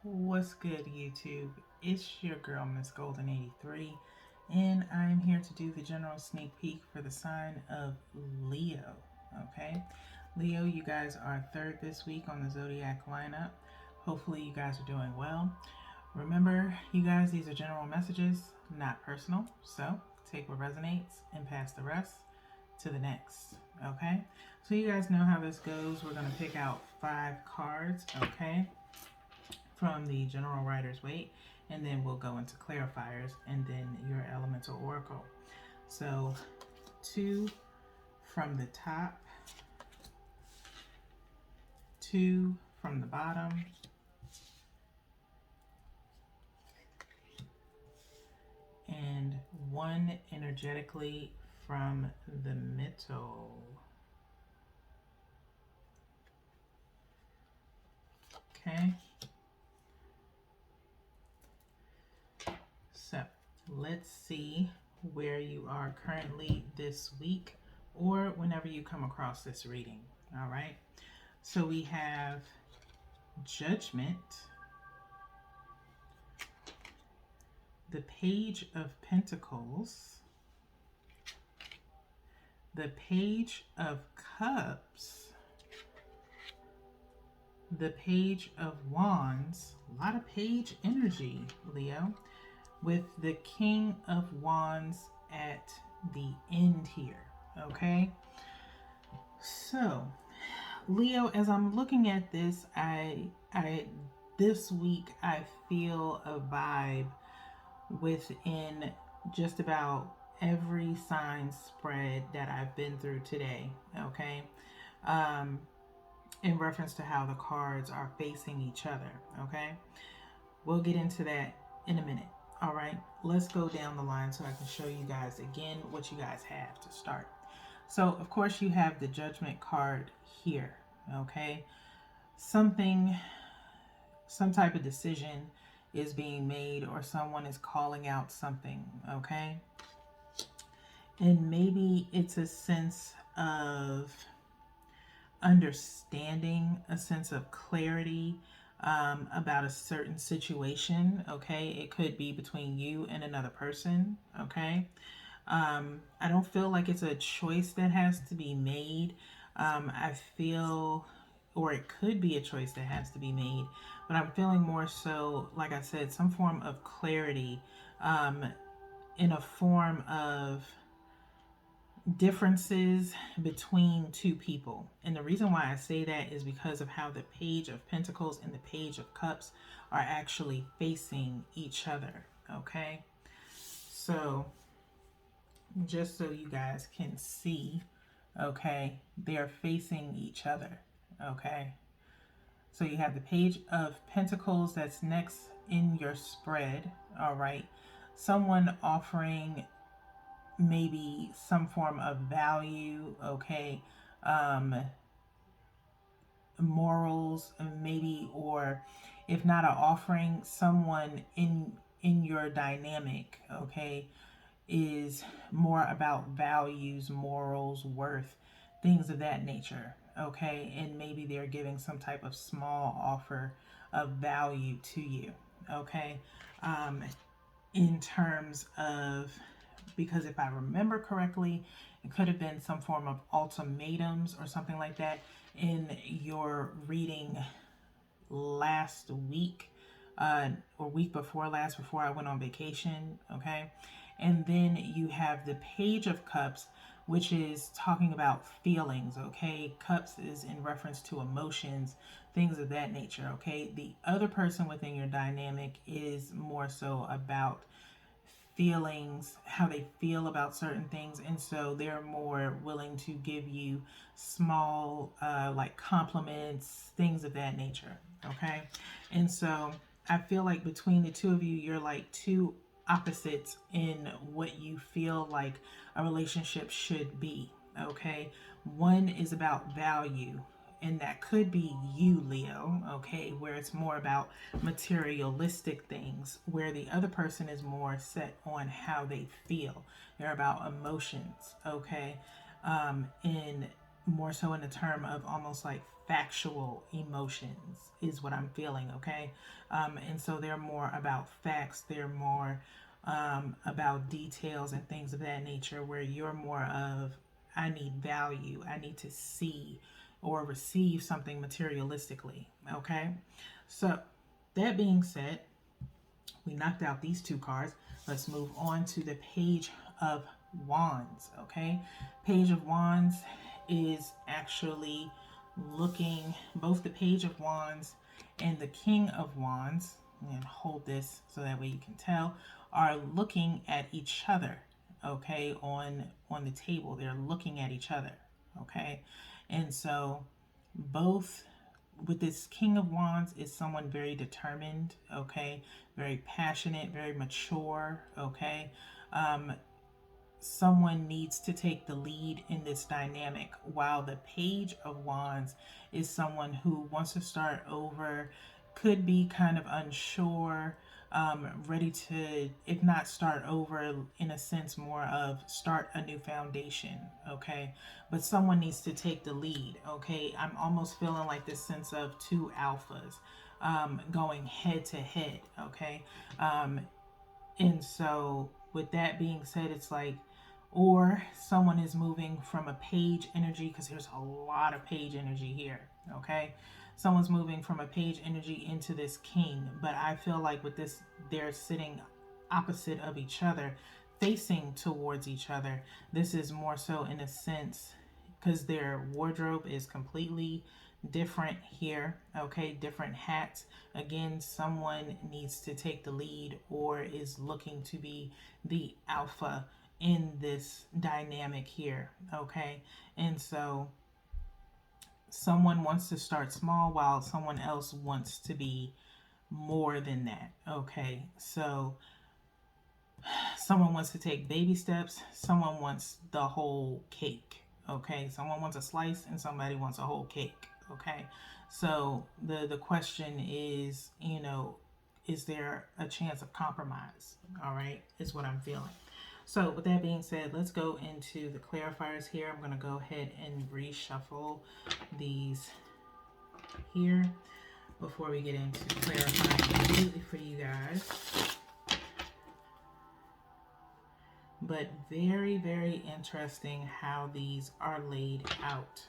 What's good, YouTube? It's your girl, Miss Golden 83, and I'm here to do the general sneak peek for the sign of Leo. Okay, Leo, you guys are third this week on the zodiac lineup. Hopefully, you guys are doing well. Remember, you guys, these are general messages, not personal. So take what resonates and pass the rest to the next. Okay, so you guys know how this goes. We're going to pick out 5 cards. Okay, from the general writer's weight, and then we'll go into clarifiers and then your elemental oracle. So 2 from the top, 2 from the bottom, and 1 energetically from the middle. Okay, so let's see where you are currently this week or whenever you come across this reading. All right, so we have Judgment, the Page of Pentacles, the Page of Cups, the Page of Wands, a lot of page energy, Leo, with the King of Wands at the end here, okay? So, Leo, as I'm looking at this, this week I feel a vibe within just about every sign spread that I've been through today, okay? In reference to how the cards are facing each other, okay? We'll get into that in a minute. All right, let's go down the line so I can show you guys again what you guys have to start. So, of course, you have the Judgment card here, okay? Some type of decision is being made or someone is calling out something, okay? And maybe it's a sense of understanding, a sense of clarity about a certain situation, okay? It could be between you and another person, okay? I don't feel like it's a choice that has to be made. I feel, or it could be a choice that has to be made, but I'm feeling more so, like I said, some form of clarity in a form of differences between 2 people. And the reason why I say that is because of how the Page of Pentacles and the Page of Cups are actually facing each other, okay? So, just so you guys can see, okay, they're facing each other, okay? So you have the Page of Pentacles that's next in your spread, all right? Someone offering maybe some form of value, okay, morals, maybe, or if not an offering, someone in your dynamic, okay, is more about values, morals, worth, things of that nature, okay, and maybe they're giving some type of small offer of value to you, okay, in terms of, because if I remember correctly, it could have been some form of ultimatums or something like that in your reading last week or week before last, before I went on vacation, okay? And then you have the Page of Cups, which is talking about feelings, okay? Cups is in reference to emotions, things of that nature, okay? The other person within your dynamic is more so about feelings, how they feel about certain things, and so they're more willing to give you small like compliments, things of that nature, okay? And so I feel like between the 2 of you, you're like 2 opposites in what you feel like a relationship should be, okay? One is about value, and that could be you, Leo, okay, where it's more about materialistic things, where the other person is more set on how they feel. They're about emotions, okay, in more so in the term of almost like factual emotions is what I'm feeling, okay? And so they're more about facts, they're more about details and things of that nature, where you're more of, I need value, I need to see or receive something materialistically, okay? So, that being said, we knocked out these two cards. Let's move on to the Page of Wands, okay? Page of Wands is actually looking, both the Page of Wands and the King of Wands, and hold this so that way you can tell, are looking at each other, okay, on the table. They're looking at each other, okay? And so both, with this King of Wands, is someone very determined, okay, very passionate, very mature, okay. Someone needs to take the lead in this dynamic, while the Page of Wands is someone who wants to start over, could be kind of unsure, ready to, if not start over, in a sense more of start a new foundation, okay? But someone needs to take the lead, okay? I'm almost feeling like this sense of two alphas going head to head, okay? And so, with that being said, it's like, or someone is moving from a page energy, because there's a lot of page energy here, okay? Someone's moving from a page energy into this king, but I feel like with this, they're sitting opposite of each other, facing towards each other. This is more so in a sense, because their wardrobe is completely different here, okay? Different hats. Again, someone needs to take the lead or is looking to be the alpha in this dynamic here, okay? And so someone wants to start small while someone else wants to be more than that, okay? So someone wants to take baby steps, someone wants the whole cake, okay? Someone wants a slice and somebody wants a whole cake, okay? So the question is, you know, is there a chance of compromise? All right, is what I'm feeling. So with that being said, let's go into the clarifiers here. I'm going to go ahead and reshuffle these here before we get into clarifying completely for you guys. But very, very interesting how these are laid out.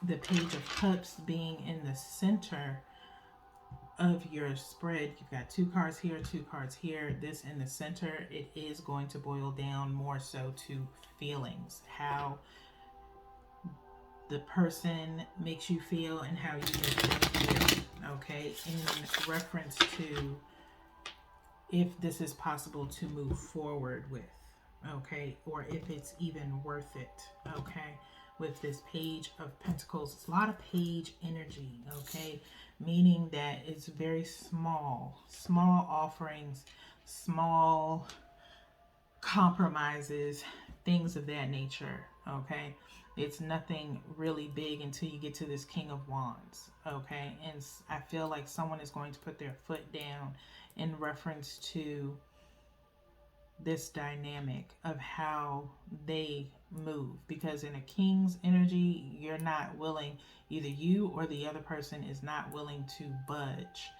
The Page of Cups being in the center of your spread. You've got two cards here, two cards here. This in the center, it is going to boil down more so to feelings. How the person makes you feel and how you make them feel. Okay, in reference to if this is possible to move forward with, okay, or if it's even worth it, okay, with this Page of Pentacles. It's a lot of page energy, okay, meaning that it's very small offerings, small compromises, things of that nature, okay. It's nothing really big until you get to this King of Wands, okay. And I feel like someone is going to put their foot down in reference to this dynamic of how they move, because in a king's energy, you're not willing, either you or the other person is not willing to budge.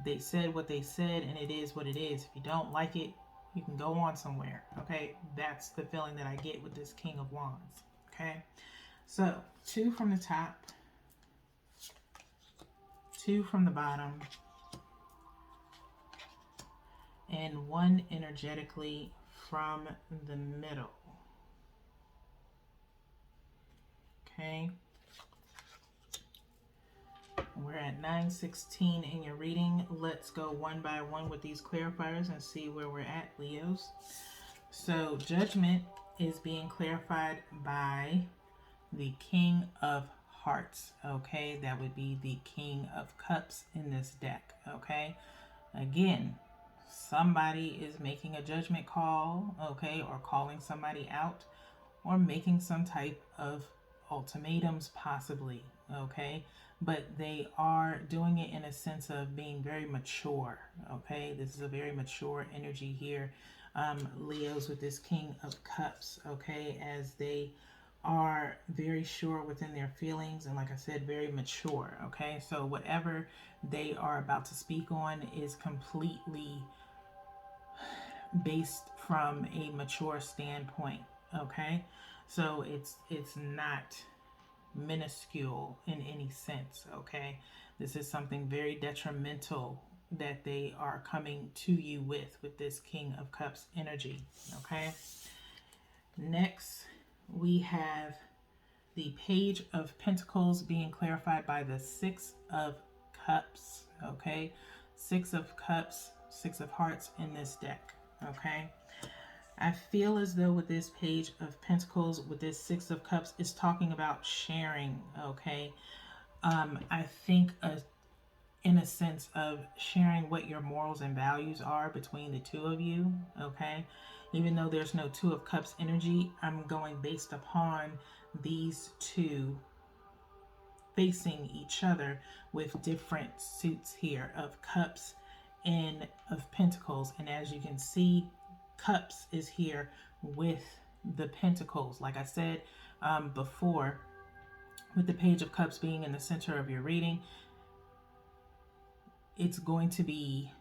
They said what they said and it is what it is. If you don't like it, you can go on somewhere, okay? That's the feeling that I get with this King of Wands, okay? So 2 from the top, 2 from the bottom, and 1 energetically from the middle. Okay. We're at 9:16 in your reading. Let's go one by one with these clarifiers and see where we're at, Leos. So Judgment is being clarified by the King of Hearts. Okay, that would be the King of Cups in this deck. Okay, again, somebody is making a judgment call, okay, or calling somebody out, or making some type of ultimatums possibly, okay, but they are doing it in a sense of being very mature, okay. This is a very mature energy here, Leos, with this King of Cups, okay, as they are very sure within their feelings and, like I said, very mature. Okay, so whatever they are about to speak on is completely based from a mature standpoint. Okay, so it's not minuscule in any sense. Okay, this is something very detrimental that they are coming to you with this King of Cups energy. Okay, next we have the Page of Pentacles being clarified by the Six of Cups. Okay, Six of Cups, Six of Hearts in this deck. Okay, I feel as though with this Page of Pentacles, with this Six of Cups, is talking about sharing. Okay, I think in a sense of sharing what your morals and values are between the two of you. Okay, even though there's no Two of Cups energy, I'm going based upon these two facing each other with different suits here of cups and of pentacles. And as you can see, cups is here with the pentacles. Like I said before, with the Page of Cups being in the center of your reading, it's going to be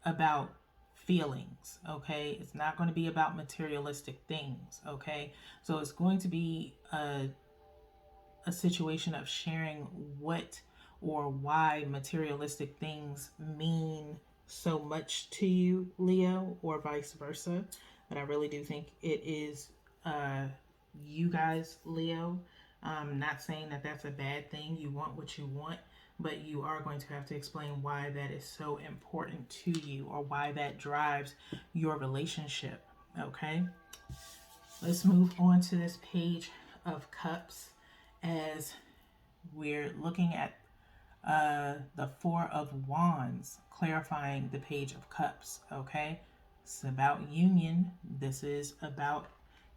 about feelings. Okay, it's not going to be about materialistic things. Okay, so it's going to be a situation of sharing what or why materialistic things mean so much to you, Leo, or vice versa. But I really do think it is you guys, Leo. Not saying that that's a bad thing. You want what you want, but you are going to have to explain why that is so important to you, or why that drives your relationship. Okay, let's move on to this Page of Cups, as we're looking at the Four of Wands clarifying the Page of Cups. Okay, it's about union. This is about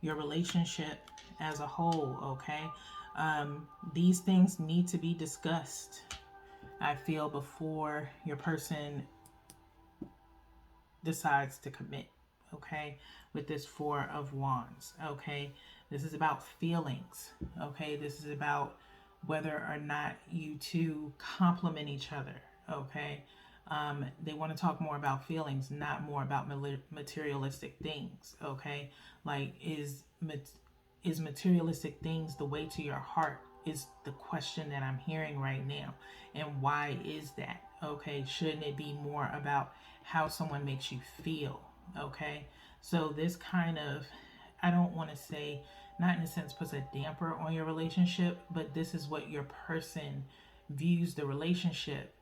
your relationship as a whole. Okay, these things need to be discussed, I feel, before your person decides to commit. Okay, with this Four of Wands. Okay, this is about feelings. Okay, this is about whether or not you two complement each other. Okay, they want to talk more about feelings, not more about materialistic things. Okay, like is materialistic things the way to your heart, is the question that I'm hearing right now. And why is that? Okay, shouldn't it be more about how someone makes you feel? Okay, so this kind of, I don't want to say, not in a sense puts a damper on your relationship, but this is what your person views the relationship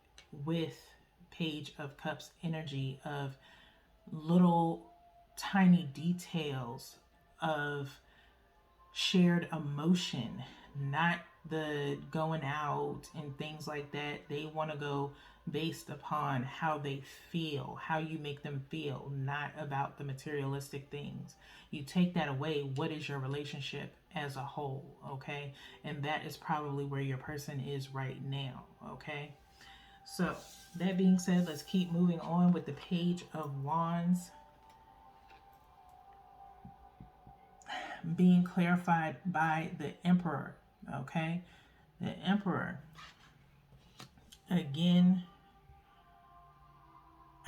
with Page of Cups energy, of little tiny details of shared emotion, not the going out and things like that. They want to go based upon how they feel, how you make them feel, not about the materialistic things. You take that away, what is your relationship as a whole? Okay, and that is probably where your person is right now. Okay, so that being said, let's keep moving on with the Page of Wands being clarified by the Emperor. Okay, the Emperor, again,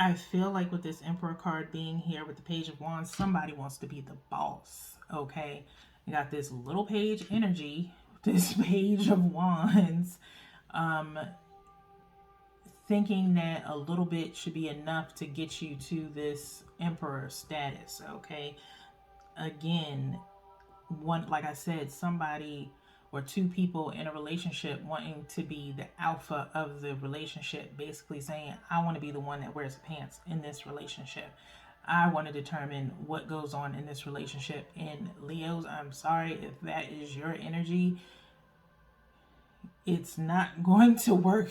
I feel like with this Emperor card being here with the Page of Wands, somebody wants to be the boss. Okay, you got this little page energy, this Page of Wands, thinking that a little bit should be enough to get you to this Emperor status. Okay, again, one, like I said, somebody or two people in a relationship wanting to be the alpha of the relationship, basically saying, I want to be the one that wears the pants in this relationship. I want to determine what goes on in this relationship. And Leos, I'm sorry if that is your energy. It's not going to work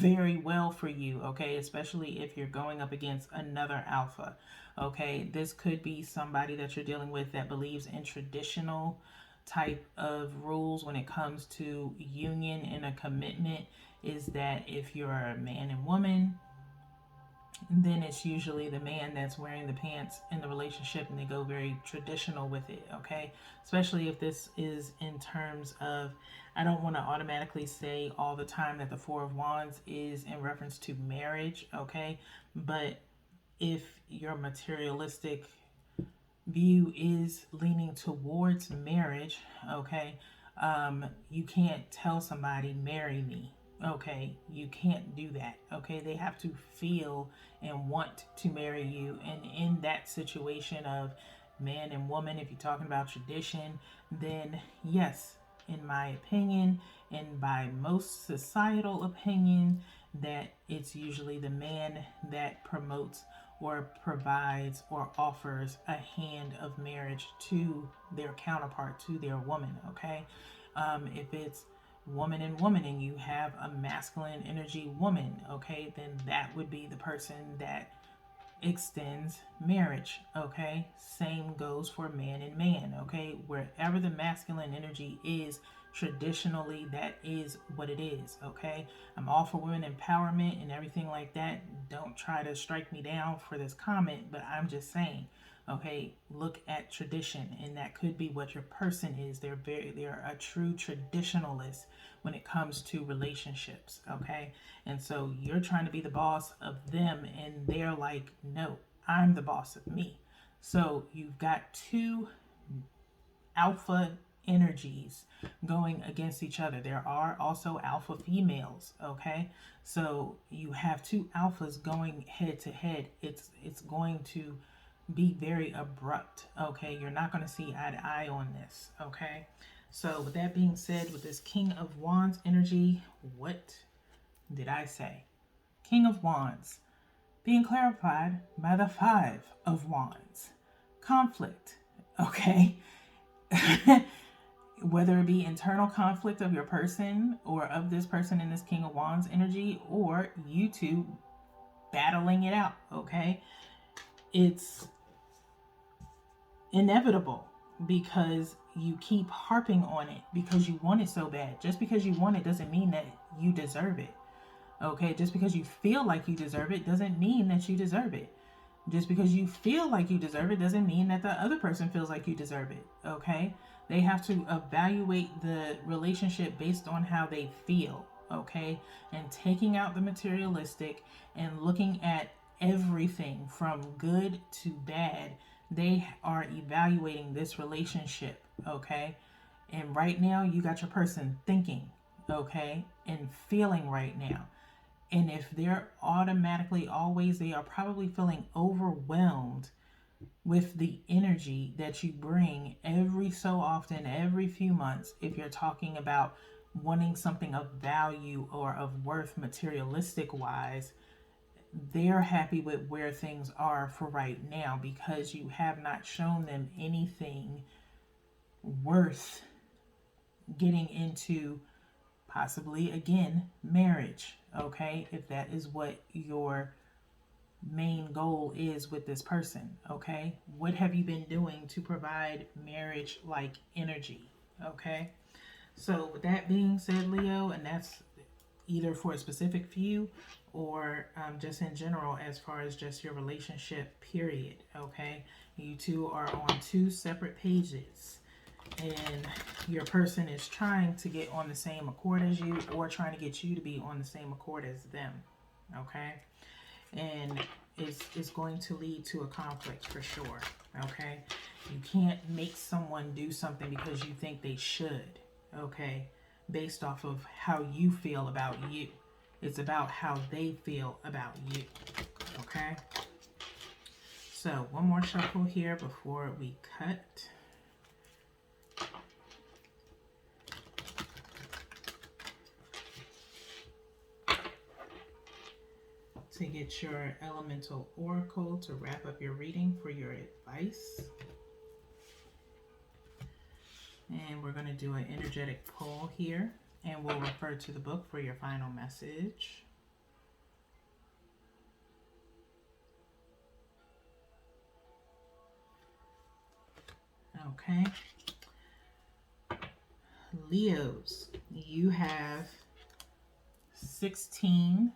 very well for you, okay? Especially if you're going up against another alpha, okay? This could be somebody that you're dealing with that believes in traditional type of rules when it comes to union and a commitment, is that if you're a man and woman, then it's usually the man that's wearing the pants in the relationship, and they go very traditional with it, okay? Especially if this is in terms of, I don't want to automatically say all the time that the Four of Wands is in reference to marriage, okay? But if your materialistic view is leaning towards marriage, okay, you can't tell somebody, marry me. Okay, you can't do that. Okay, they have to feel and want to marry you. And in that situation of man and woman, if you're talking about tradition, then yes, in my opinion, and by most societal opinion, that it's usually the man that promotes or provides or offers a hand of marriage to their counterpart, to their woman, okay? If it's woman and woman and you have a masculine energy woman, okay, then that would be the person that extends marriage, okay? Same goes for man and man, okay? Wherever the masculine energy is, traditionally, that is what it is, okay? I'm all for women empowerment and everything like that. Don't try to strike me down for this comment, but I'm just saying, okay, look at tradition, and that could be what your person is. They're a true traditionalist when it comes to relationships, okay? And so you're trying to be the boss of them, and they're like, no, I'm the boss of me. So you've got two alpha energies going against each other. There are also alpha females, okay? So you have two alphas going head to head. It's going to be very abrupt, okay? You're not going to see eye to eye on this, okay? So with that being said, with this King of Wands energy, what did I say? King of Wands being clarified by the Five of Wands. Conflict, okay? Whether it be internal conflict of your person or of this person in this King of Wands energy, or you two battling it out, okay? It's inevitable because you keep harping on it because you want it so bad. Just because you want it doesn't mean that you deserve it. Okay, just because you feel like you deserve it doesn't mean that you deserve it. Just because you feel like you deserve it doesn't mean that the other person feels like you deserve it. Okay, they have to evaluate the relationship based on how they feel. Okay, and taking out the materialistic and looking at everything from good to bad, they are evaluating this relationship. Okay, and right now you got your person thinking, okay, and feeling right now. And if they're automatically always, they are probably feeling overwhelmed with the energy that you bring every so often, every few months. If you're talking about wanting something of value or of worth materialistic wise, they're happy with where things are for right now because you have not shown them anything worth getting into, possibly again, marriage. Okay, if that is what your main goal is with this person. Okay, what have you been doing to provide marriage like energy? Okay, so with that being said, Leo, and that's either for a specific few or just in general as far as just your relationship period. Okay, you two are on two separate pages and your person is trying to get on the same accord as you or trying to get you to be on the same accord as them. Okay, and it's going to lead to a conflict for sure. Okay, you can't make someone do something because you think they should. Okay, based off of how you feel about you. It's about how they feel about you. Okay, so one more shuffle here before we cut. To get your elemental oracle to wrap up your reading for your advice. And we're going to do an energetic pull here, and we'll refer to the book for your final message. Okay. Leos, you have 16,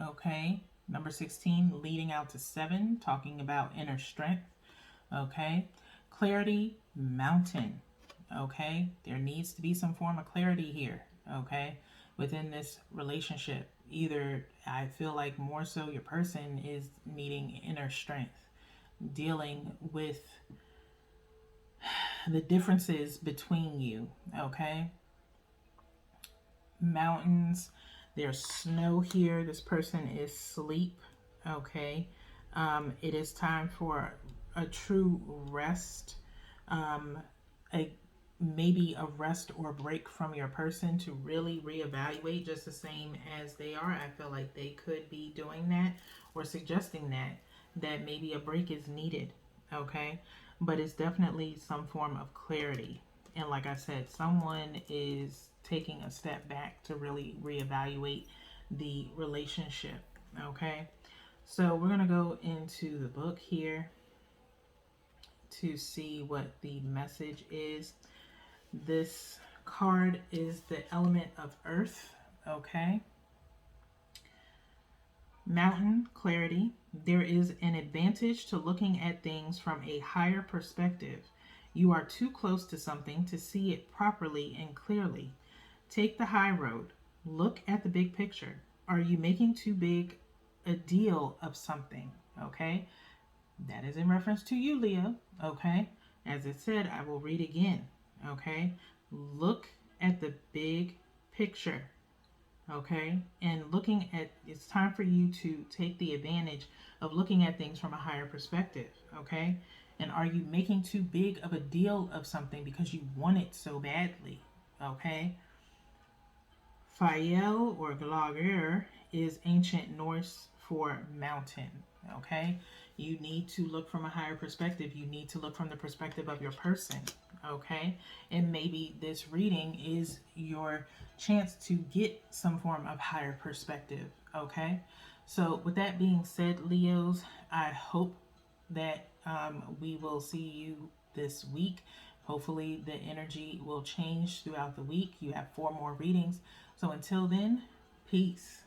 okay, Number 16, leading out to 7, talking about inner strength. Okay. Clarity, mountain. Okay. There needs to be some form of clarity here. Okay. Within this relationship, either I feel like more so your person is needing inner strength, dealing with the differences between you. Okay. Mountains, there's snow here. This person is asleep. Okay. It is time for a true rest, um, a maybe a rest or break from your person to really reevaluate, just the same as they are. I feel like they could be doing that or suggesting that maybe a break is needed. Okay. But it's definitely some form of clarity. And like I said, someone is taking a step back to really reevaluate the relationship. Okay. So we're going to go into the book here to see what the message is. This card is the element of earth. Okay. Mountain, clarity. There is an advantage to looking at things from a higher perspective. You are too close to something to see it properly and clearly. Take the high road. Look at the big picture. Are you making too big a deal of something? Okay. That is in reference to you, Leo. Okay. As it said, I will read again. Okay. Look at the big picture. Okay. And looking at, it's time for you to take the advantage of looking at things from a higher perspective. Okay. And are you making too big of a deal of something because you want it so badly? Okay. Fael or Glager is ancient Norse for mountain. Okay, you need to look from a higher perspective. You need to look from the perspective of your person. Okay, and maybe this reading is your chance to get some form of higher perspective. Okay, so with that being said, Leos, I hope that we will see you this week. Hopefully, the energy will change throughout the week. You have 4 more readings. So until then, peace.